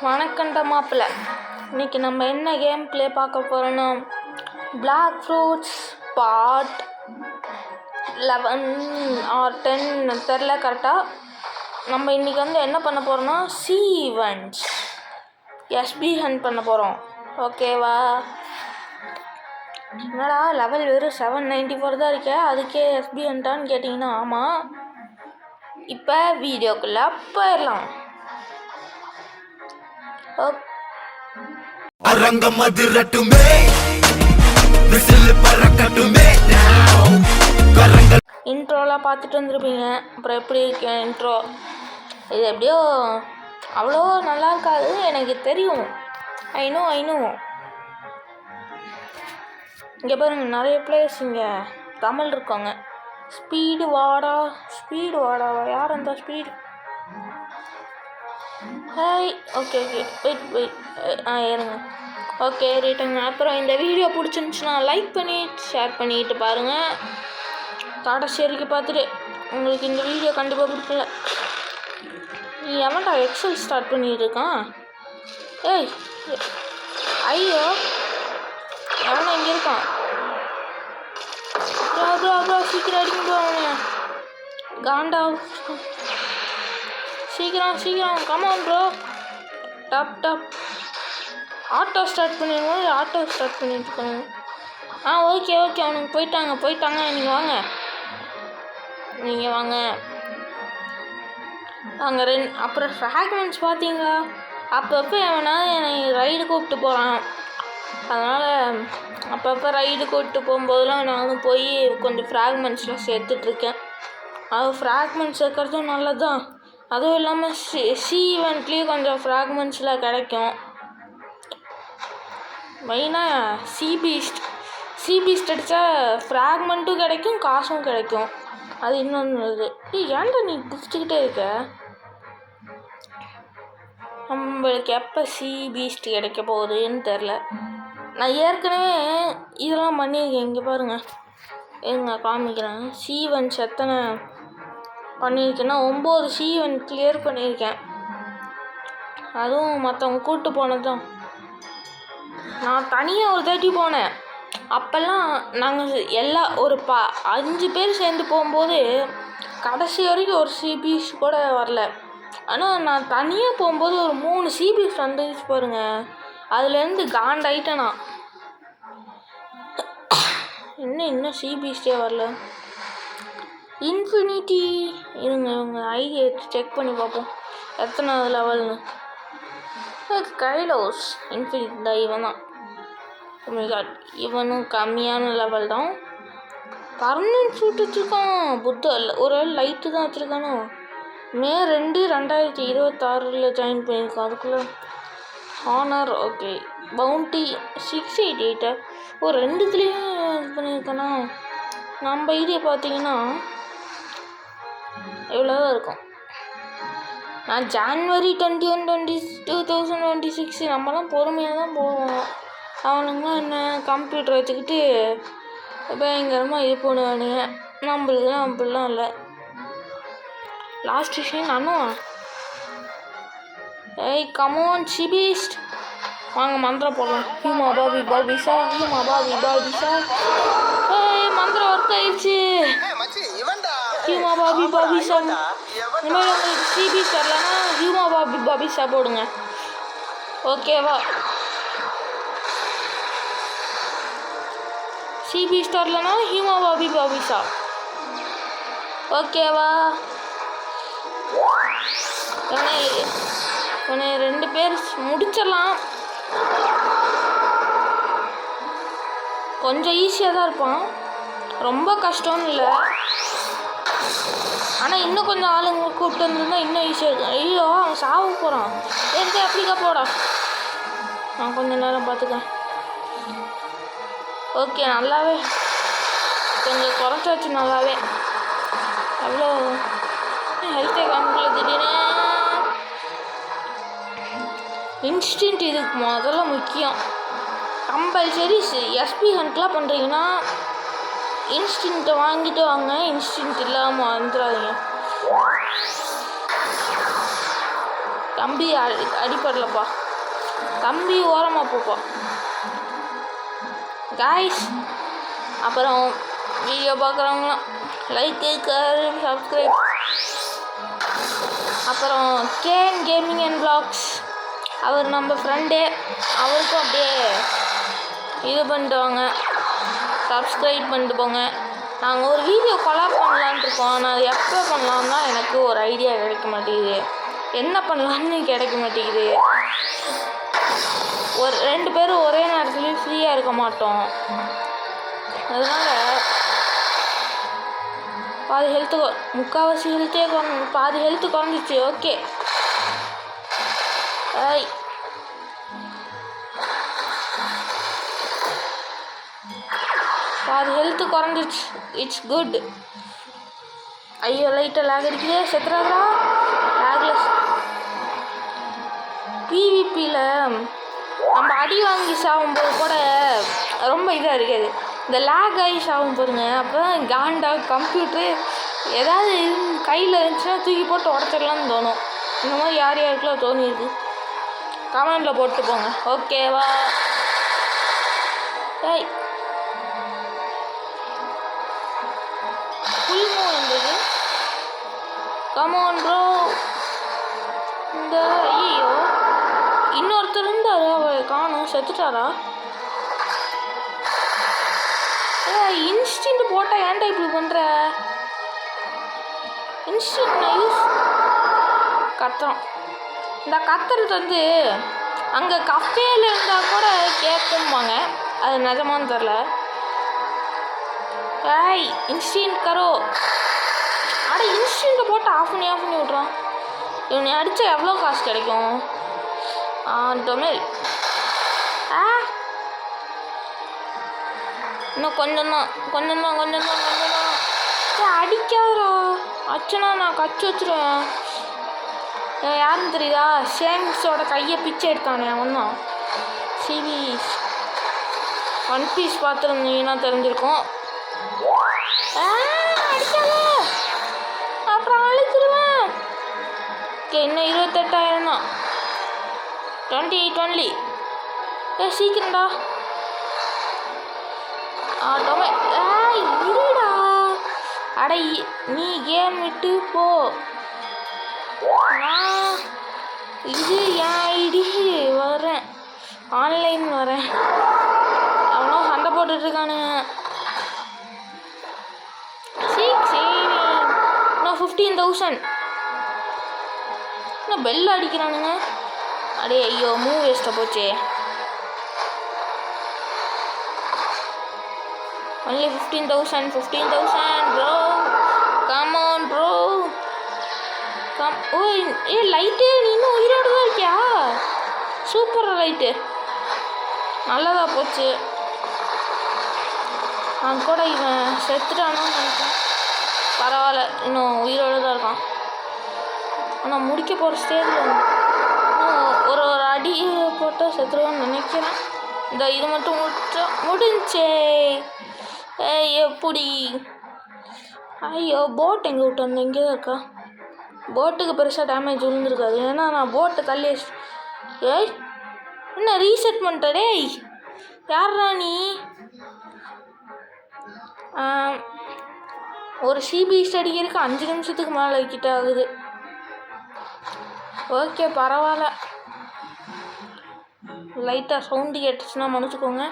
வணக்கம்டா மாப்பிள்ள. இன்றைக்கி நம்ம என்ன கேம் ப்ளே பார்க்க போகிறோன்னா பிளாக் ஃப்ரூட்ஸ் பார்ட் 11 ஆர் 10 தெரில கரெக்டாக. நம்ம இன்றைக்கி என்ன பண்ண போகிறோன்னா சி ஈவெண்ட்ஸ் எஸ்பி ஹண்ட் பண்ண போகிறோம். ஓகேவா? என்னடா லெவல் வெறும் 794 தான் இருக்கே, அதுக்கே எஸ்பி ஹண்டான்னு கேட்டிங்கன்னா ஆமாம். இப்போ வீடியோக்குள்ளே போயிடலாம். அரங்கம் அதிரட்டுமே, விசில் பறக்கட்டுமே. இன்ட்ரோலாம் பார்த்துட்டு வந்துருப்பீங்க. அப்புறம் எப்படி இருக்கேன் இன்ட்ரோ? இது எப்படியோ அவ்வளோ நல்லா இருக்காது, எனக்கு தெரியும். ஐநோ இங்கே பாருங்க, நிறைய பிளேயர்ஸ் இங்கே தமிழ் இருக்காங்க. ஸ்பீடு வாடாவா? யார் அந்த ஸ்பீடு? ஹாய். ஓகே வெயிட் இருங்க. ஓகே ரைட்டுங்க. அப்புறம் இந்த வீடியோ பிடிச்சிருந்துச்சுன்னா லைக் பண்ணி ஷேர் பண்ணிக்கிட்டு பாருங்கள். கடைசி வரைக்கும் பார்த்துட்டு உங்களுக்கு இந்த வீடியோ கண்டிப்பாக பிடிக்கல. நீ எவன்டா எக்ஸல் ஸ்டார்ட் பண்ணிட்டு இருக்கான்? ஏய் ஐயோ, எவனா இங்கே இருக்கான்? ப்ரோ சீக்கிரம் அடிக்க போவாங்க. காண்டா, சீக்கிரம் come on bro. Top auto start பண்ணிட்டு இருக்காங்க. ஓகே அவனுக்கு போயிட்டாங்க. நீங்கள் வாங்க. அங்கே அப்புறம் ஃப்ராக்மெண்ட்ஸ் பார்த்தீங்களா? அப்பப்போ எவனாவது என்னை ரைடு கூப்பிட்டு போகிறான். அதனால் அப்பப்போ ரைடு கூப்பிட்டு போகும்போதெல்லாம் நானும் போய் கொஞ்சம் ஃப்ராக்மெண்ட்ஸ்லாம் சேர்த்துட்ருக்கேன். அது ஃப்ராக்மெண்ட்ஸ் சேர்க்கறதும் நல்லது தான். அதுவும் இல்லாமல் சி ஈவெண்ட்லேயும் கொஞ்சம் ஃப்ராக்மெண்ட்ஸில் கிடைக்கும். மெயினாக சி பீஸ்ட் அடித்தா ஃப்ராக்மெண்ட்டும் கிடைக்கும், காசும் கிடைக்கும். அது இன்னொன்று இது. ஏன்டா நீ குதிச்சுக்கிட்டே இருக்க? நம்மளுக்கு எப்போ சி பீஸ்ட் கிடைக்க போகுதுன்னு தெரில. நான் ஏற்கனவே இதெல்லாம் பண்ணியிருக்கேன். இங்கே பாருங்கள், காமிக்கிறேன். சி ஈவெண்ட்ஸ் எத்தனை பண்ணியிருக்கேன்னா 9 சி ஈவெண்ட் கிளியர் பண்ணியிருக்கேன். அதுவும் மற்றவங்க கூப்பிட்டு போனது தான். நான் தனியாக ஒரு தாட்டி போனேன். அப்போல்லாம் நாங்கள் ஒரு 5 பேர் சேர்ந்து போகும்போது கடைசி வரைக்கும் ஒரு சிபிஸ் கூட வரல. ஆனால் நான் தனியாக போகும்போது ஒரு 3 சிபிஸ் வந்துச்சு பாருங்க. அதுலேருந்து காண்டாயிட்டேன் நான். இன்னும் சிபிஸ்டே வரல. இன்ஃபினிட்டி இவங்க ஐடியை எடுத்து செக் பண்ணி பார்ப்போம் எத்தனாவது லெவல்னு. கைலோஸ் இன்ஃபினிட்டி தான். இவனும் கம்மியான லெவல் தான். பர்மனன்ட் சூட் வச்சுருக்கான். ஒரு லைட்டு தான் வச்சுருக்கானோ. மே 2, 2026 ஜாயின் பண்ணியிருக்கான். அதுக்குள்ளே ஹானர். ஓகே பவுண்டி 688 ஒரு 2துலேயும் இது பண்ணியிருக்கானா. நம்ம ஐடியா பார்த்தீங்கன்னா எவ்வளோதான் இருக்கும். நான் ஜான்வரி 21, 2026 நம்மலாம் பொறுமையாக தான் போவோம். அவனுங்க என்ன கம்ப்யூட்டர் வச்சுக்கிட்டு பயங்கரமாக இது பண்ணுவானுங்க. நம்மளுக்குலாம் அப்படிலாம் இல்லை. லாஸ்ட் விஷயம் நானும் கமோன் சிபீஸ்ட் வாங்க மந்திரம் போடலாம். ஹியூமா பாபி பாபிசா. மந்திரம் ஒர்க் ஆயிடுச்சு. ஹியூமா பாபிசா. இந்த மாதிரி உங்களுக்கு சிபீஸ் வரலன்னா ஹியூமா பாபிசா போடுங்க. ஓகேவா? சிபி ஸ்டார்லனா ஹியூமா பாபிசா. ஓகேவா? இவனை 2 பேர் முடிச்சிடலாம். கொஞ்சம் ஈஸியாக தான் இருப்பான், ரொம்ப கஷ்டம்னு இல்லை. ஆனால் இன்னும் கொஞ்சம் ஆளுங்க கூப்பிட்டு வந்துருந்தா இன்னும் ஈஸியாக இருக்கும். ஐயோ அவன் சாவ போகிறான். எங்கே அப்படிக்கா போடா. நான் கொஞ்சம் நேரம் பார்த்துக்கேன். ஓகே நல்லாவே கொஞ்சம் குறைச்சாச்சு. நல்லாவே எவ்வளோ ஹெல்த்தே காமிக்கல. திடீர்னு இன்ஸ்டின்ட் இதுக்கு முதல்ல முக்கியம். கம்பல்சரி எஸ்பி ஹண்ட்லாம் பண்ணுறீங்கன்னா இன்ஸ்டின்ட்டை வாங்கிட்டு வாங்க. இன்ஸ்டின்ட் இல்லாமல் வந்துடாதீங்க. கம்பி அடிப்படலப்பா. கம்பி ஓரமாக போப்பா காய்ஸ். அப்புறம் வீடியோ பார்க்குறவங்களாம் லைக்கு சப்ஸ்கிரைப். அப்புறம் கேன் கேமிங் அண்ட் வ்ளாக்ஸ், அவர் நம்ம ஃப்ரெண்டு, அவருக்கும் அப்படியே இது பண்ணிட்டு வாங்க, சப்ஸ்கிரைப் பண்ணிட்டு போங்க. நாங்கள் ஒரு வீடியோ கொலாப் பண்ணலான்னு இருக்கோம். ஆனால் அது எப்போ பண்ணலான்னா எனக்கு ஒரு ஐடியா கிடைக்க மாட்டேங்குது, என்ன பண்ணலான்னு கிடைக்க மாட்டேங்குது. ஒரு 2 பேரும் ஒரே நேரத்துலேயும் ஃப்ரீயாக இருக்க மாட்டோம். அதனால் பாதி ஹெல்த்து முக்கால்வாசி ஹெல்த்தே பாதி ஹெல்த்து குறைஞ்சிச்சு. ஓகே ஐய் பாதி ஹெல்த்து குறைஞ்சிச்சு. It's good. ஐயோ லைட்டாக லேக் அடிக்குதே, செத்துறாதா. லேக்லெஸ் பிவிபியில் நம்ம அடி வாங்கி சாகும்போது கூட ரொம்ப இதாக இருக்காது. இந்த லேக் ஆகி சாகும் பாருங்க, அப்போ தான் காண்டாக கம்ப்யூட்ரு ஏதாவது கையில் இருந்துச்சுன்னா தூக்கி போட்டு உடச்சிடலான்னு தோணும். இந்த மாதிரி யார் யாருக்கெல்லாம் தோணிருக்கு கமெண்டில் போட்டு போங்க. ஓகேவா? ஏய் ஃபுல் மூவ் இருந்தது. Come on bro. இந்த ஐயோ இன்னொருத்தர் இருந்தார், அவர் காணும், செத்துட்டாரா? இன்ஸ்டன்ட் போட்டால் ஏன்டா இப்படி பண்ணுற? இன்ஸ்டன்ட் நான் யூஸ் கத்துறோம். இந்த கத்துறது வந்து அங்கே கஃபேல இருந்தால் கூட கேட்கும்பாங்க, அது நிஜமானு தெரில. ஏய் இன்ஸ்டன்ட் கரோ. அட இன்ஸ்டன்ட்டை போட்டு ஆஃப் பண்ணி விட்றான். இவனை அடித்தா எவ்வளோ காசு கிடைக்கும்? டொமேல் இன்னும் கொஞ்சம் தான். அடிக்காதரா, அச்சனா நான் கச்சி வச்சுருவேன். யாருன்னு தெரியுதா? ஷேங்ஸோட கையை பிச்சை எடுத்தானே அவன் தான். சீரீஸ் ஒன் பீஸ் பார்த்துருந்தீங்கன்னா தெரிஞ்சிருக்கும். அடிக்காத, அப்புறம் அழிச்சிருவேன். ஓகே இன்னும் 28,000 தான். 28 ஒன்லி. சீக்கிரம்டா. இருடா. அட நீ கேம் விட்டு போ. நான் இது என் ஐடி வரேன், ஆன்லைன் வரேன். அவனோ சண்டை போட்டுட்ருக்கானுங்க. சரி இன்னும் 15,000. இன்னும் பெல் அடிக்கிறானுங்க. அடே ஐயோ மூவ் வேஸ்ட்டாக போச்சே. only 15,000 bro. come on bro. Oh light நீ இன்னும் உயிரோடு தான் இருக்கியா? சூப்பர் லைட்டு, நல்லதா போச்சு. நான் கூட இவன் செத்துட்டானு நினைச்சேன். பரவாயில்ல, இன்னும் உயிரோடு தான் இருக்கான். ஆனால் முடிக்க போகிற ஸ்டேஜில் இன்னும் ஒரு அடி போட்டு செத்துருவான்னு நினைக்கிறேன். இந்த இது மட்டும் முடிஞ்சே. எப்படி? ஐயோ போட் எங்கே விட்டு வந்தேன்? இங்கே தான் இருக்கா. போட்டுக்கு பெருசாக டேமேஜ் விழுந்துருக்காது, ஏன்னா நான் போட்டை தள்ளி. ஏய் என்ன ரீசெட் பண்ணிட்ட? டேய் யாரா நீ? ஒரு சிபி அடிக்கிறதுக்கு 5 நிமிஷத்துக்கு மேலே கிட்ட ஆகுது. ஓகே பரவாயில்ல, லைட்டாக சவுண்டு கேட்டுச்சுன்னா மன்னிச்சுக்கோங்க.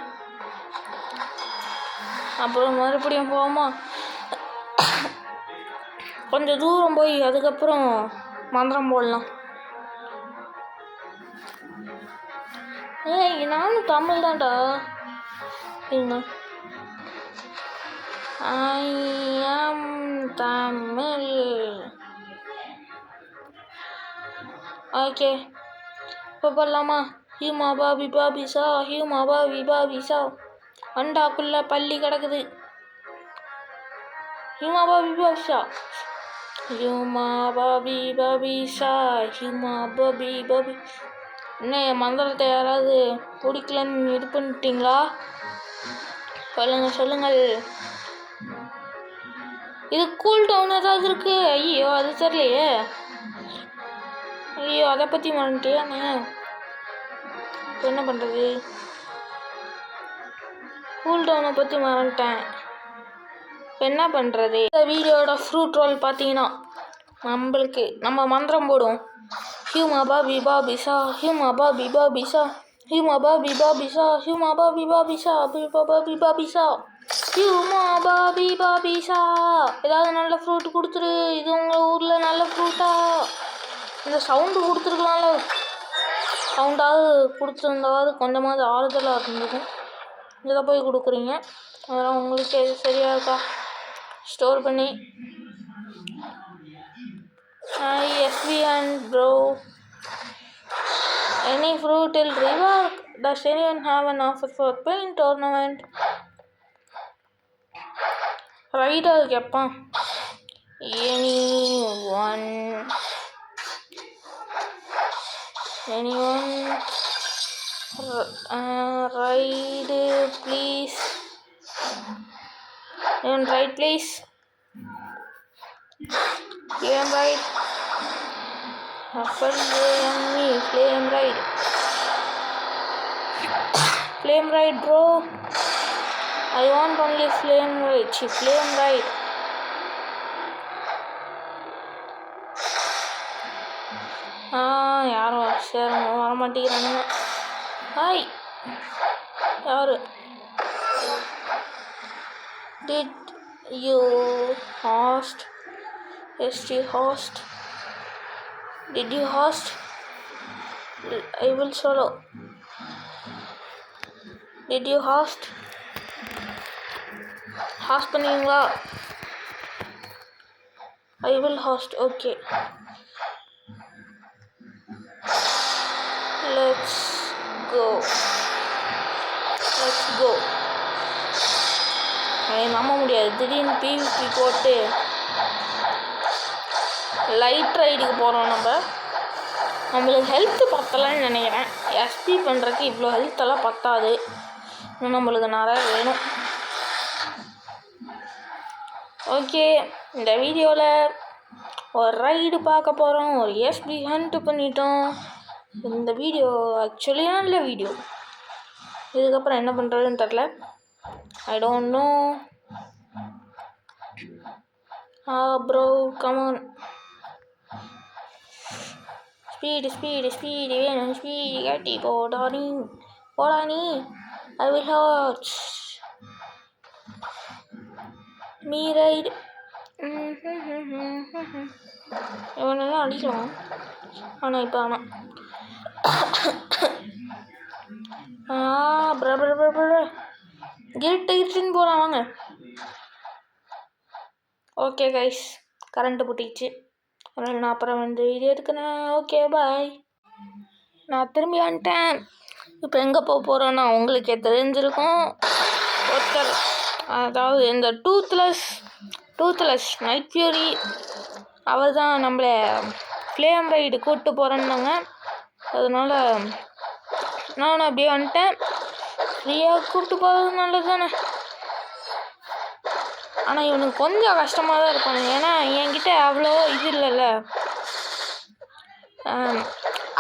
அப்புறம் மறுபடியும் போவோமா? கொஞ்சம் தூரம் போய் அதுக்கப்புறம் மந்திரம் போடலாம். ஏய் நானும் தமிழ் தான்டா. ஐ ஆம் தமிழ். ஓகே இப்போ போடலாமா? ஹியூமா பாபி பாபிசா, ஹியூமா பாபி பாபிசா, அண்டாக்குள்ள பள்ளி கிடக்குது. ஹியூமா பாபி பாபிசா, ஹியூமா பாபி பாபிசா, ஹியூமா பாபி பாபி. என்ன மந்திரத்தை யாராவது பிடிக்கலன்னு இது பண்ணிட்டீங்களா? சொல்லுங்கள். இது கூல் டவுன் ஏதாவது இருக்கு? ஐயோ அது தெரியலையே. ஐயோ அதை பற்றி மறந்துட்டியாண்ணே. இப்போ என்ன பண்ணுறது? கூல் டவுனை பற்றி மறந்துட்டேன். இப்போ என்ன பண்ணுறது? இந்த வீடியோட ஃப்ரூட் ரோல் பார்த்தீங்கன்னா நம்ம மந்திரம் போடுவோம். ஹியூமா பாபி பாபிசா ஹியூமா பாபி பாபிசா ஹியூமா பாபி பாபிசா ஹியூமா பாபி பாபிசா பாபி பாபிசா ஹியூமா பாபி பாபிசா. ஏதாவது நல்ல ஃப்ரூட் கொடுத்துரு. இது உங்கள் ஊரில் நல்ல ஃப்ரூட்டா? இந்த சவுண்டு கொடுத்துருக்கலாம்ல. சவுண்டாவது கொடுத்துருந்தாவது கொஞ்சமாவது ஆறுதலாக இருந்திருக்கும். இதை போய் கொடுக்குறீங்க. அதெல்லாம் உங்களுக்கு எது சரியாக இருக்கா? ஸ்டோர் பண்ணி SB and bro. Any fruit till rework? Does anyone have an offer for paint tournament? Right or keppa? Anyone? Ride please. Anyone ride please? Flame ride. Flame ride. Flame ride bro. I want only flame ride. Flame ride. யாரும் வர மாட்டேங்கிறானுங்க. Hi யாரு? Did you host? Host? Did you host? I will solo. Did you host? Host பண்ணீங்களா? I will host. Okay. Let's go. நம்ப முடியாது. திடீர்னு PvP போட்டு light ரைடுக்கு போகிறோம். நம்மளுக்கு ஹெல்த்து பத்தலைன்னு நினைக்கிறேன். SP பண்ணுறதுக்கு இவ்வளோ ஹெல்த்தெல்லாம் பத்தாது. இன்னும் நம்மளுக்கு நிறைய வேணும். ஓகே, இந்த வீடியோவில் ஒரு ரைடு பார்க்க போகிறோம். ஒரு SB ஹண்ட் பண்ணிட்டோம். இந்த வீடியோ ஆக்சுவலி நல்ல வீடியோ. இதுக்கப்புறம் என்ன பண்ணுறதுன்னு தெரில. I don't know. Bro, come on. Speed வேணும். ஸ்பீடு கட்டி போடா நீ. I will watch me ride. இவனெல்லாம் அடிக்கலாம். ஆனால் இப்போ கிரிட்டுன்னு போகலாம் வாங்க. ஓகே கைஸ், கரண்ட்டு போட்டிச்சு. அதனால் நான் அப்புறம் வீடியோ எடுக்கிறேன். Okay bye. நான் திரும்பி வந்துட்டேன். இப்போ எங்கே போக போகிறோன்னா உங்களுக்கே தெரிஞ்சிருக்கும். ஒருத்தர், அதாவது இந்த டூத்லெஸ் நைட் ஃபியூரி, அவர் தான் நம்மளை ஃப்ளேம் ரைடு கூப்பிட்டு போகிறேன்னாங்க. அதனால் நான் அப்படியே வந்துட்டேன். ஃப்ரீயாக கூப்பிட்டு போகிறது நல்லது தானே. ஆனால் இவனுக்கு கொஞ்சம் கஷ்டமாக தான் இருக்கும். ஏன்னா என்கிட்ட அவ்வளோ இது இல்லைல்ல.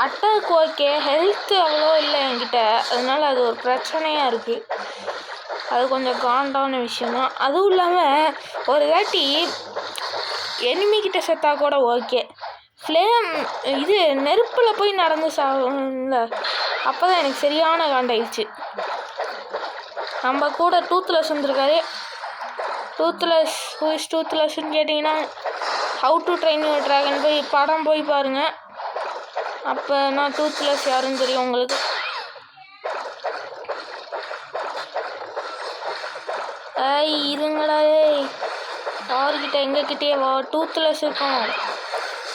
அட்டாக் ஓகே, ஹெல்த்து அவ்வளோ இல்லை என்கிட்ட. அதனால் அது ஒரு பிரச்சனையாக இருக்குது. அது கொஞ்சம் காண்டான விஷயம்தான். அதுவும் இல்லாமல் ஒரு வாட்டி எனிமிக்கிட்ட செத்தா கூட ஓகே, ஃப்ளேம் இது நெருப்பில் போய் நடந்து சாகல. அப்போ தான் எனக்கு சரியான காண்டாயிடுச்சு. நம்ம கூட டூத்லெஸ் வந்துருக்காரு. டூத்லெஸ்ன்னு கேட்டிங்கன்னா how to train your dragon படம் போய் பாருங்கள். அப்போ நான் டூத்லெஸ் யாருன்னு தெரியும் உங்களுக்கு. இருங்கடா யாருக்கிட்ட எங்ககிட்டயே வா. டூத்லெஸ் இருக்கும்.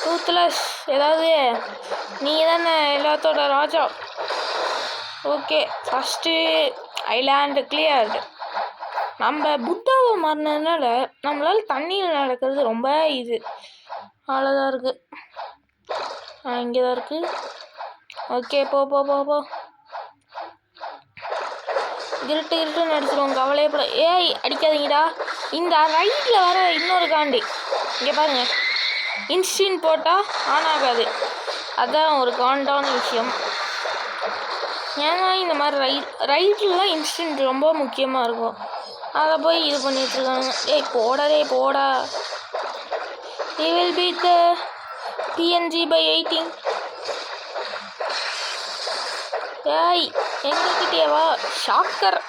டூத்லெஸ் ஏதாவது நீங்கள் தானே எல்லாத்தோட ராஜா. Okay, first island cleared. நம்ம புத்தாவை மாறினதுனால நம்மளால் தண்ணியில் நடக்கிறது ரொம்ப அவ்வளோதான் இருக்குது. இங்கே தான் இருக்குது. ஓகே, போ. இருட்டுன்னு அடிச்சிருவோம். கவலையப்பட அடிக்காதீங்கடா. இந்த ரைட்டில் வர இன்னொரு காண்டி இங்கே பாருங்கள். இன்ஸ்டின் போட்டால் ஆன் ஆகாது. அதான் ஒரு காண்டான விஷயம். ஏன்னா இந்த மாதிரி ரைட்லாம் இன்ஸ்டன்ட் ரொம்ப முக்கியமாக இருக்கும். அதை போய் இது பண்ணிட்டுருக்காங்க. போடா. He will beat the PNG by 18. ஏய் எங்ககிட்டேவா ஷாக்கர்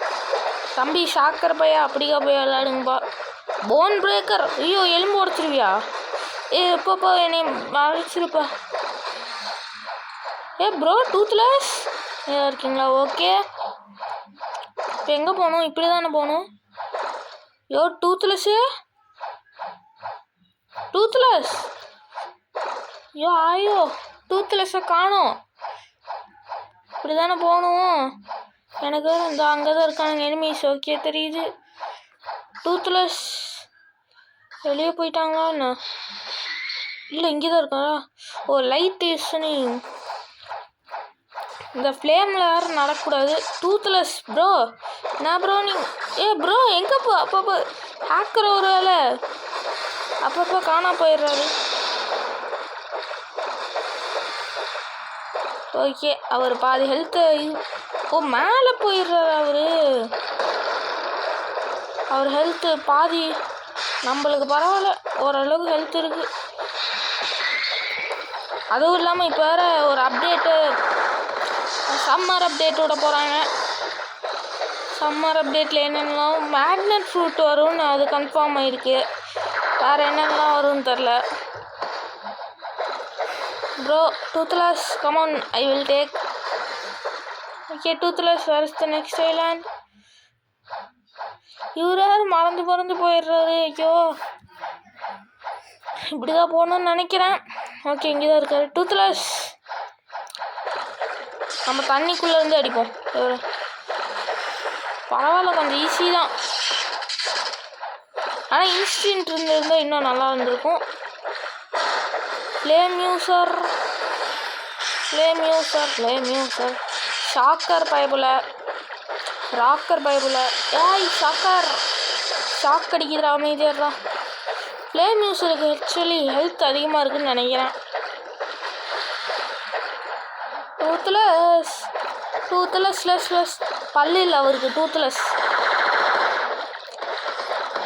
தம்பி, ஷாக்கர் பையா அப்படிக்கா போய் விளையாடுங்கப்பா. போன் பிரேக்கர், ஐயோ எலும்பு உடச்சிருவியா? எப்பப்பா என்னை அழைச்சிருப்பா. ப்ரோ டூத்லெஸ் இருக்கீங்களா? ஓகே, இப்போ எங்கே போகணும்? இப்படி தானே போகணும். டூத்லெஸ் ஐயோ டூத்லெஸ்ஸை காணோம். இப்படி தானே போகணும். எனக்கு இந்த அங்கே தான் இருக்கானுங்க எனிமீஸ். ஓகே தெரியுது. டூத்லெஸ் வெளியே போயிட்டாங்களா என்ன? இல்லை இங்கே தான் இருக்காரா? லைட் யூஸ்னு இந்த ஃப்ளேமில் வேறு நடக்கக்கூடாது. டூத்லெஸ் ப்ரோ, நான் ப்ரோ நீ ப்ரோ எங்கேப்போ? அப்பப்போ ஹேக்கர் ஒரு வேலை அப்பப்போ காணா போயிடுறாரு. ஓகே, அவர் பாதி ஹெல்த்து மேலே போயிடுறாரு. அவர் ஹெல்த்து பாதி, நம்மளுக்கு பரவாயில்ல, ஓரளவுக்கு ஹெல்த் இருக்குது. அதுவும் இல்லாமல் இப்போ வேறு ஒரு அப்டேட்டு, சம்மர் அப்டேட் விட போகிறாங்க. சம்மர் அப்டேட்டில் என்னென்னலாம் மேக்னெட் ஃப்ரூட் வரும்னு அது கன்ஃபார்ம் ஆகிருக்கு. வேறு என்னென்னலாம் வரும்னு தெரில. Bro Toothless come on, I will take. Okay Toothless, where is the next island? இவர் யார் மறந்து போயிடுறாரு. ஐயோ, இப்படி தான் போகணுன்னு நினைக்கிறேன். ஓகே இங்கே தான் இருக்காரு டூத்லெஸ். நம்ம தண்ணிக்குள்ளேருந்து அடிப்போம். பரவாயில்ல, கொஞ்சம் ஈஸி தான். ஆனால் இன்ஸ்டன்ட் இருந்திருந்தால் இன்னும் நல்லா இருந்திருக்கும். Flame user shocker bible, rocker bible. Shock அடிக்குதுடா, அமைதியாடுறா. ஃப்ளேம் யூசருக்கு ஆக்சுவலி ஹெல்த் அதிகமாக இருக்குதுன்னு நினைக்கிறேன். டூத்லெஸ் பல்லு இல்லை அவருக்கு. டூத்லெஸ்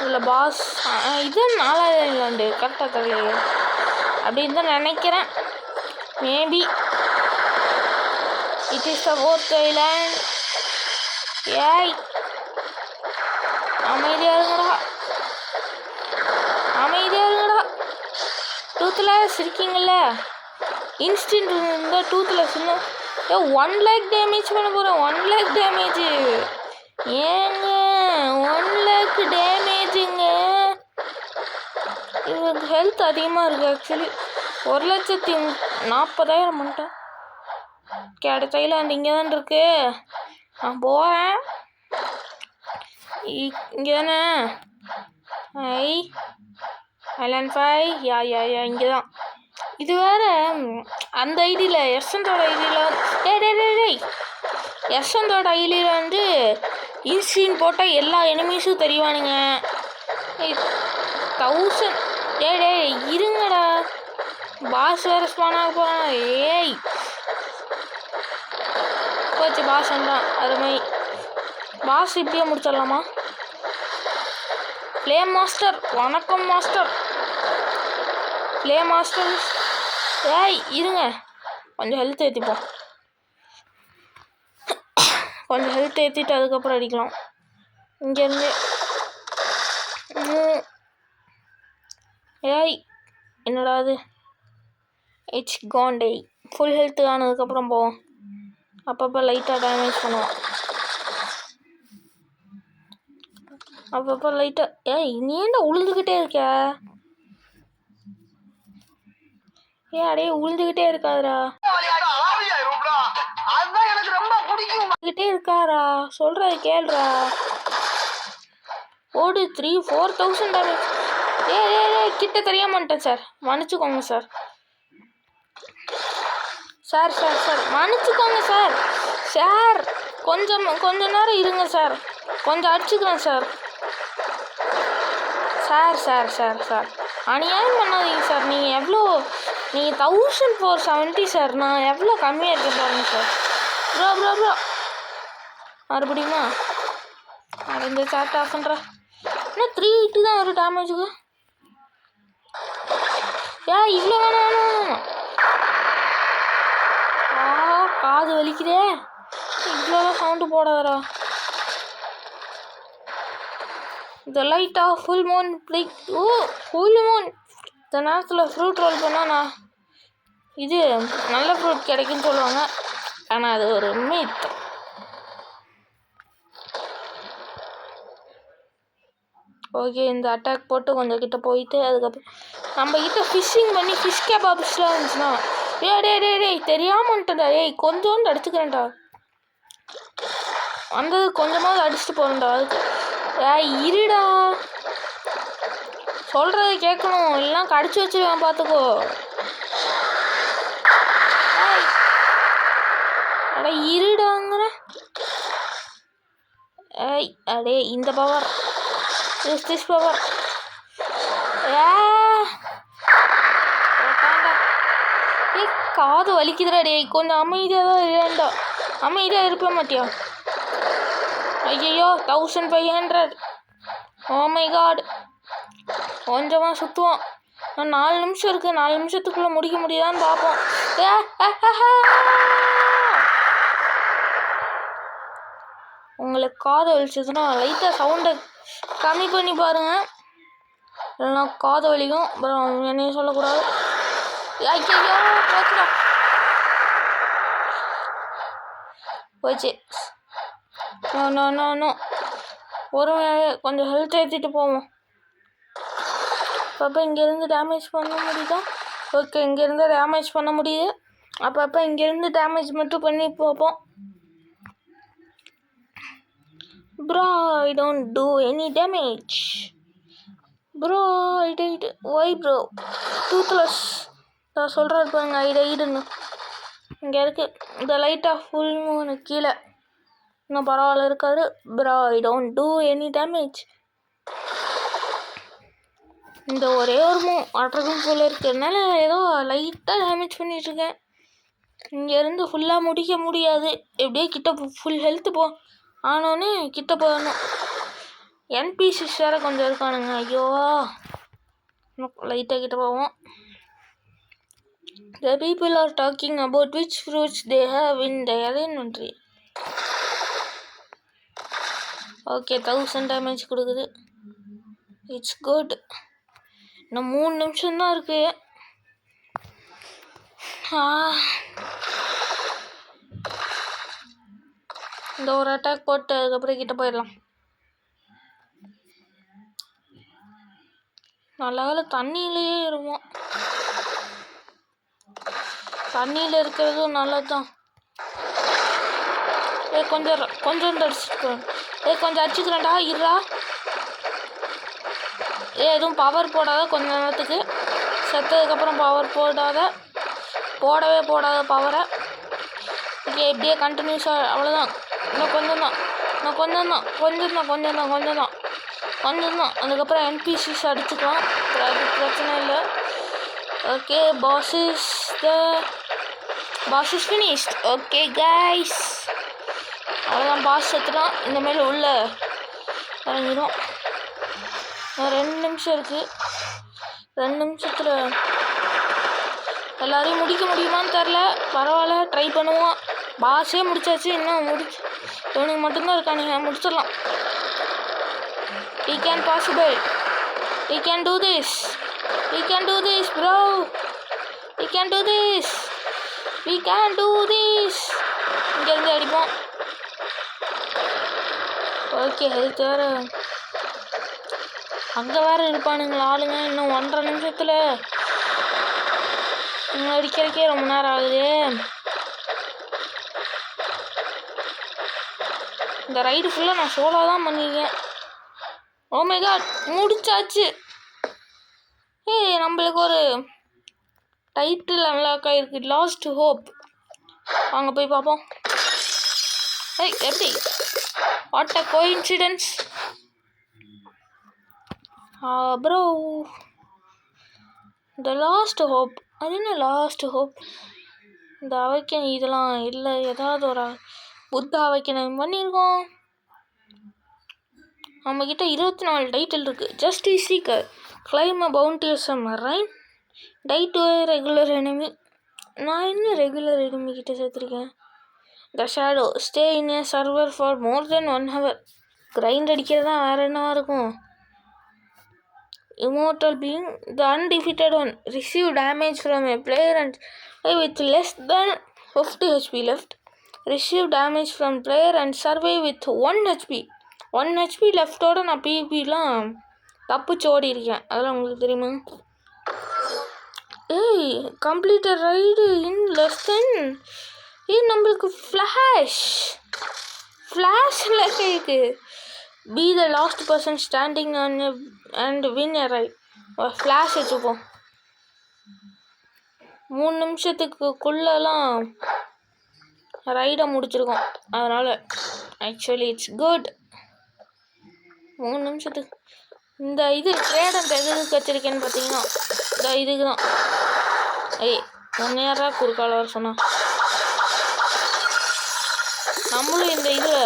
இல்லை பாஸ். இது 4வது ஐலாண்டு கரெக்டாக தெரியலையே, அப்படின்னு தான் நினைக்கிறேன். Maybe it is the 4th island. அமைதியாக இருங்கடா. டூத்லெஸ் இருக்கீங்கள? இன்ஸ்டன்ட் இருந்தால் டூத்லெஸ் இன்னும் 1 lakh டேமேஜ் பண்ண போகிறேன். 1 lakh டேமேஜ் ஏங்க? 1 lakh டேமேஜுங்க. இவருக்கு ஹெல்த் அதிகமாக இருக்குது. ஆக்சுவலி 1,40,000 பண்ணிட்டேன். அடுத்த ஐலாண்ட் இங்கே தான் இருக்கு. நான் போகிறேன். இங்கே தானே ஐலாண்ட் 5. இங்கே தான். இது வேறு அந்த ஐடியில் யஷ்வந்தோட ஐடியில் யஷ்வந்தோட ஐடியில் வந்து இன்ஸ்டின் போட்டால் எல்லா எனிமீஸும் தெரிவானுங்க. 1000 இருங்கடா, பாஸ் வேறு ஸ்பான் ஆக போகிறான். போச்சு பாஸ் வந்தான். அருமை. பாஸ் இப்படியே முடிச்சிடலாமா? ஃப்ளேம் மாஸ்டர், வணக்கம் மாஸ்டர். ஃப்ளேம் மாஸ்டர் இருங்க, கொஞ்சம் ஹெல்த் ஏற்றிப்போம். கொஞ்சம் ஹெல்த் ஏற்றிட்டு அதுக்கப்புறம் அடிக்கலாம். இங்கேருந்து என்னடா அது? It's Khande. ஃபுல் ஹெல்த் ஆனதுக்கப்புறம் போவோம். அப்பப்போ லைட்டாக டேமேஜ் பண்ணுவோம். அப்பப்போ லைட்டாக நீ ஏன்டா உழுதுகிட்டே இருக்க? அடே உழுதுகிட்டே இருக்காதரா, கிட்டே இருக்காரா, சொல்றது கேள்றா. ஓடு 3-4,000 டேமேஜ். கிட்ட தெரியாமட்டேன் சார், மன்னிச்சுக்கோங்க சார். மன்னிச்சுக்கோங்க சார். கொஞ்ச நேரம் இருங்க சார், கொஞ்சம் அடிச்சுக்கிறேன் சார். சார் அநியாயம் பண்ணாதீங்க சார். நீங்கள் எவ்வளோ நீங்கள் 1470 சார். நான் எவ்வளோ கம்மியாக இருக்கேன் பாருங்க சார். ப்ரோ ப்ரோ ப்ரோ மறுபடியுமா இந்த சாட் ஆஃப் பண்ணுறா. இன்னும் 380 தான் வரும் டேமேஜுக்கு. இவ்வளோ வேணும். காது வலிக்குதே. இவ்வளோதான் சவுண்டு போடாதரா. இந்த லைட்டாக ஃபுல் மூன் பிளிக். ஃபுல் மூன் இந்த நேரத்தில் ஃப்ரூட் ரோல் பண்ணால் நான் இது நல்ல ஃப்ரூட் கிடைக்குன்னு சொல்லுவாங்க. ஆனால் அது ஒரு மீட். ஓகே, இந்த அட்டாக் போட்டு கொஞ்சம் கிட்ட போயிட்டு அதுக்கப்புறம் நம்ம கிட்ட ஃபிஷ்ஷிங் பண்ணி ஃபிஷ் கேபாப்ஸ்லாம் இருந்துச்சுன்னா டேய் தெரியாமன்ட்டா. கொஞ்சோண்டு அடிச்சுக்கிறேன்டா. வந்தது கொஞ்சமாவது அடிச்சுட்டு போகிறேன்டா. அதுக்கு இருடா சொல்கிறத கேட்கணும், இல்லைனா கடிச்சு வச்சுருவேன் பார்த்துக்கோ. அட இருடாங்கிற. அடே இந்த பவர் திஸ் பவர். காது வலிக்குதுடா. கொஞ்சம் அமைதியாக தான் இல்லைண்டா. அமைதியாக இருப்ப மாட்டியா? ஐயோ 1500. Oh my God. கொஞ்சமாக சுற்றுவோம். நான் 4 நிமிஷம் இருக்குது. 4 நிமிஷத்துக்குள்ளே முடிக்க முடியுதான்னு பார்ப்போம். உங்களுக்கு காது வலிச்சதுன்னா லைட்டாக சவுண்டை கம்மி பண்ணி பாருங்கள், இல்லைனா காது வலிக்கும். அப்புறம் என்னையும் சொல்லக்கூடாது. போச்சு. நோ பொறுமையாகவே கொஞ்சம் ஹெல்த் ஏற்றிட்டு போவோம். அப்பப்போ இங்கேருந்து டேமேஜ் பண்ண முடியுதா? ஓகே, இங்கேருந்து டேமேஜ் பண்ண முடியுது. அப்பப்போ இங்கேருந்து டேமேஜ் மட்டும் பண்ணி பார்ப்போம். Bro, I don't do any damage. Bro, I did. Why bro? Toothless. நான் சொல்கிறது பாருங்க, ஐடுன்னு இங்கே இருக்குது. இந்த லைட்டாக ஃபுல் மூணு கீழே இன்னும் பரவாயில்ல இருக்காது. Bro, I don't do any damage. இந்த ஒரே ஒரு அட்ரக்கும் போல் இருக்கிறதுனால ஏதோ லைட்டாக டேமேஜ் பண்ணிகிட்ருக்கேன். இங்கேருந்து ஃபுல்லாக முடிக்க முடியாது. எப்படியே கிட்ட ஃபுல் ஹெல்த்து ஆனோன்னு கிட்ட போகணும். என்பிசிஸ் வேறு கொஞ்சம் இருக்கானுங்க. ஐயோ, லைட்டாக கிட்ட போவோம். The people are talking about which fruits they have in their inventory. Okay, 1000 damage கொடுக்குது. It's good. இன்னும் 3 நிமிஷம்தான் இருக்கு. இந்த ஒரு அட்டாக் போட்டு அதுக்கப்புறம் கிட்ட போயிடலாம். நல்ல வேலை தண்ணியிலேயே இருவோம். தண்ணியில் இருக்கிறதும் நல்லது தான். கொஞ்சம் அடிச்சுட்டு கொஞ்சம் அடிச்சுக்கிறேன்டா. இருடா. எதுவும் பவர் போடாத கொஞ்ச நேரத்துக்கு. செத்ததுக்கப்புறம் பவர் போடவே போடாத பவரை. ஓகே, இப்படியே கண்டினியூஸாக. அவ்வளோதான். இன்னும் கொஞ்சம் தான். அதுக்கப்புறம் என்பிசிஸ் அடிச்சுக்கலாம். அது பிரச்சனை இல்லை. Okay, boss is finished. Okay guys, அவ்வளோதான். பாஸ் செத்துட்டான். இந்தமாரி உள்ள இறங்கிடும். 2 நிமிஷம் இருக்குது. 2 நிமிஷத்தில் எல்லாரையும் முடிக்க முடியுமான்னு தெரில. பரவாயில்ல, ட்ரை பண்ணுவோம். பாஸே முடிச்சாச்சு. இன்னும் இவனுக்கு மட்டும்தான் இருக்கானுங்க. முடிச்சிடலாம். We can possible. We can do this bro. We can do this. இங்கேருந்து அடிப்போம். ஓகே, ஹெல்த் வேறு அங்கே வேறு இருப்பானுங்களா ஆளுங்க. இன்னும் 1.5 நிமிஷத்தில் அடிக்கிறதுக்கே ரொம்ப நேரம் ஆகுது. இந்த ரைடு ஃபுல்லாக நான் சோலோ தான் பண்ணியிருக்கேன். ஓ மை காட், முடிச்சாச்சு. நம்மளுக்கு ஒரு டைட்டில் அன்லாக் ஆகிருக்கு. Last hope. வாங்க போய் பார்ப்போம். எப்படி? What a coincidence bro. The last hope. அது என்ன லாஸ்ட் ஹோப்? இந்த அவைக்கன் இதெல்லாம் இல்லை, ஏதாவது ஒரு புத்த அவைக்கன் பண்ணியிருக்கோம். நம்மக்கிட்ட 24 டைட்டில் இருக்குது. Justice seeker, claim a bounteous rain, die to regular enemy. நான் என்ன ரெகுலர் எனிமி கிட்ட சேர்த்துருக்கேன்? The shadow, stay in a server for more than 1 hour. கிரைண்ட் அடிக்கிறது தான் வேறு என்னவா இருக்கும்? Immortal being, the undefeated one, receive damage from a player and with less than 50 HP left. Receive damage from player and survive with 1 HP. 1 HP லெஃப்டோட நான் பிபிலாம் தப்பிச்சு ஓடி இருக்கேன். அதெல்லாம் உங்களுக்கு தெரியுமா? ஏய், complete ride in less than. நம்மளுக்கு ஃப்ளாஷில் இருக்கு. Be the last person standing on and win a ride. Flash வச்சுப்போம். 3 நிமிஷத்துக்குள்ளெல்லாம் ரைடை முடிச்சிருக்கோம். அதனால் ஆக்சுவலி இட்ஸ் குட். 3 நிமிஷத்துக்கு இந்த இது ட்ரேட் அந்த எதுக்கு வச்சுருக்கேன்னு பார்த்தீங்கன்னா இந்த இதுக்கு தான். ஒன்று குறுக்கால வர சொன்னா. நம்மளும் இந்த இதில்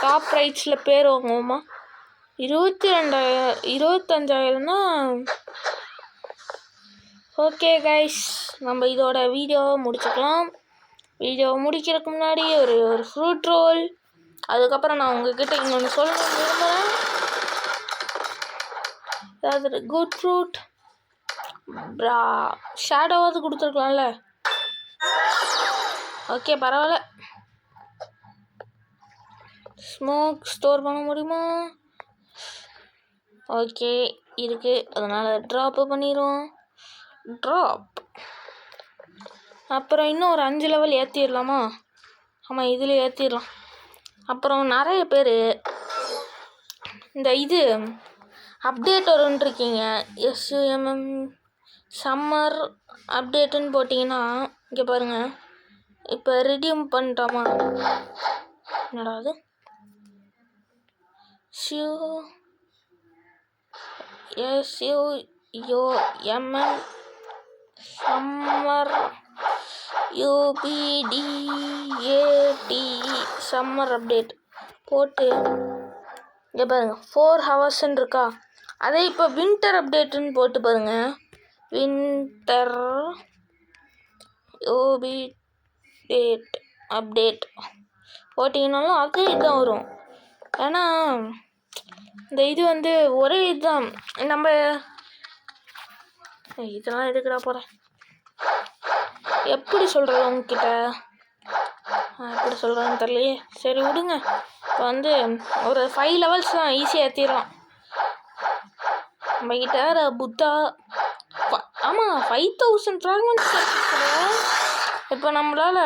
டாப் ரைட்ஸில் பேர் வாங்குவோமா? 25,000 தான். ஓகே கைஸ், நம்ம இதோட வீடியோவை முடிச்சுக்கலாம். வீடியோவை முடிக்கிறதுக்கு முன்னாடி ஒரு ஃப்ரூட் ரோல், அதுக்கப்புறம் நான் உங்ககிட்ட இன்னொன்று சொல்லணும்னு விரும்புகிறேன். அதாவது குட் ஃப்ரூட் ஷேடோவாவது கொடுத்துருக்கலாம்ல. ஓகே, பரவாயில்ல. ஸ்மோக் ஸ்டோர் பண்ண முடியுமா? ஓகே, இருக்குது. அதனால் ட்ராப்பு பண்ணிடுவோம். ட்ராப். அப்புறம் இன்னும் ஒரு 5 லெவல் ஏற்றிடலாமா? ஆமாம், இதில் ஏற்றிடலாம். அப்புறம் நிறைய பேர் இந்த இது அப்டேட் வரும்ன்ட்ருக்கீங்க. SUMM சம்மர் அப்டேட்டுன்னு போட்டிங்கன்னா இங்கே பாருங்கள். இப்போ ரிடீம் பண்ணிட்டோமா? என்னடா அது? SUMM summer UPDAT summer update போட்டு இங்கே பாருங்கள் 4 ஹவர்ஸ்ன்னு இருக்கா. அதே இப்போ வின்டர் அப்டேட்டுன்னு போட்டு பாருங்கள். வின்டர் UPDAT அப்டேட் போட்டிங்கனாலும் அது இதுதான் வரும். ஏன்னா இந்த இது வந்து ஒரே இதுதான். நம்ம இதெல்லாம் எதுக்குடா போகிறேன்? எப்படி சொல்கிறது உங்ககிட்ட? எப்படி சொல்கிறேன்னு தெரியலையே. சரி விடுங்க. இப்போ வந்து ஒரு 5 லெவல்ஸ் தான் ஈஸியாக ஏற்றிடலாம். நம்மக்கிட்ட புத்தா ஆமாம் 5000 ஃப்ராக்மெண்ட்ஸ். இப்போ நம்மளால்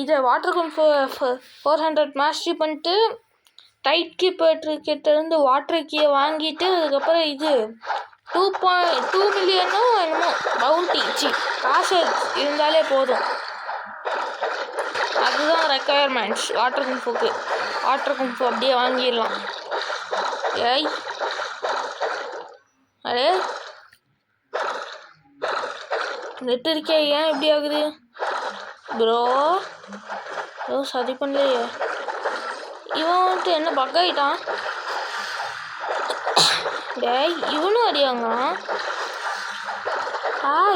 இதை வாட்டர் கன் 400 மாஸ்டரி பண்ணிட்டு டைட் கீப்பர் கிட்டேருந்து வாட்டர் கீயை வாங்கிட்டு அதுக்கப்புறம் இது 2.2 மில்லியனோ என்னமோ பவுண்டி காசு இருந்தாலே போதும். அதுதான் ரெக்குயர்மெண்ட்ஸ் வாட்டர் கும்ஃபுக்கு. வாட்டர் கும்ஃபு அப்படியே வாங்கிடலாம். ஏய் அரே நெட் இருக்கே, ஏன் இப்படி ஆகுது ப்ரோ? சதி பண்ணலையே. இவன் வந்துட்டு என்ன பக் ஆகிட்டான்? டேய், இவனும் அடியாங்க.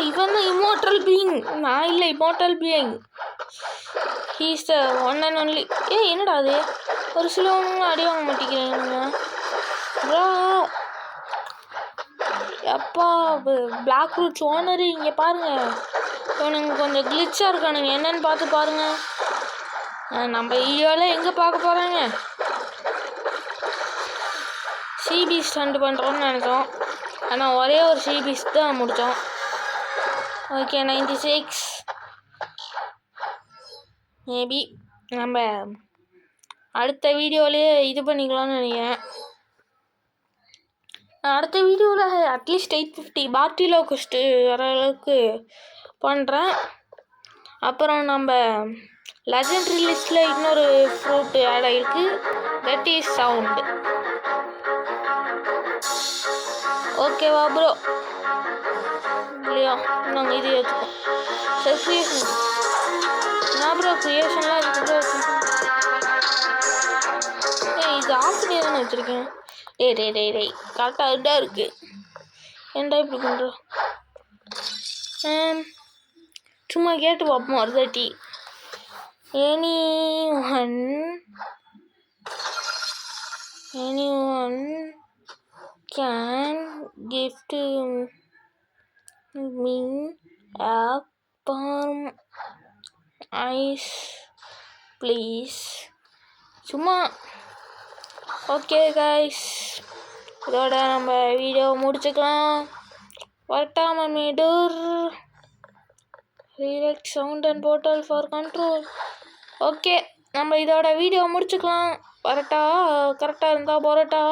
இவன் தான் இம்மோர்டல் பீயிங். நான் இல்லை immortal being. He's the one and only. என்னடா அது? ஒரு சிலவங்க அடி வாங்க மாட்டேங்கிறீங்க ப்ரோ. எப்பா பிளாக் ரூட்ஸ் ஓனரு இங்கே பாருங்கள். இவனுங்க கொஞ்சம் கிளிச்சாக இருக்கானுங்க. என்னன்னு பார்த்து பாருங்கள். நம்ம ஈயோவில் எங்கே பார்க்க போகிறாங்க? சிபி ஸ்டண்ட் பண்ணுறோன்னு நினைச்சோம். ஆனால் ஒரே ஒரு சிபிஸ் தான் முடித்தோம். ஓகே 96. மேபி நம்ம அடுத்த வீடியோலேயே இது பண்ணிக்கலாம்னு நினைக்கிறேன். அடுத்த வீடியோவில் அட்லீஸ்ட் 850 பார்ட்டிலோ கொஸ்ட்டு வர அளவுக்கு பண்ணுறேன். அப்புறம் நம்ம லெஜெண்டரி லிஸ்ட்டில் இன்னொரு ஃப்ரூட்டு ஆட் ஆகிருக்கு. That is sound. ஓகேவா ப்ரோ? இல்லையா? நாங்கள் இது ஏற்றுக்கோம். செல்ஃப் க்ரியேஷன் ஞாபகம் க்ரியேஷன்லாம் இதுக்கு இது ஆஃப் பண்ணி தானே வச்சுருக்கேன். டேய் கரெக்டாக தான் இருக்குது. ஏன்டா இப்படி பண்ணுற? சும்மா கேட்டு பார்ப்போம் ஒரு தாட்டி. anyone can gift me a palm ice please. சும்மா ஓகே கைஸ், இதோட நம்ம வீடியோ முடிச்சுக்கலாம். வரட்டா மம்மி டூர் ரீரெக்ட் sound and portal for control. Okay, நம்ம இதோட வீடியோ முடிச்சுக்கலாம். வரட்டா? கரெக்டாக இருந்தால் போறட்டா?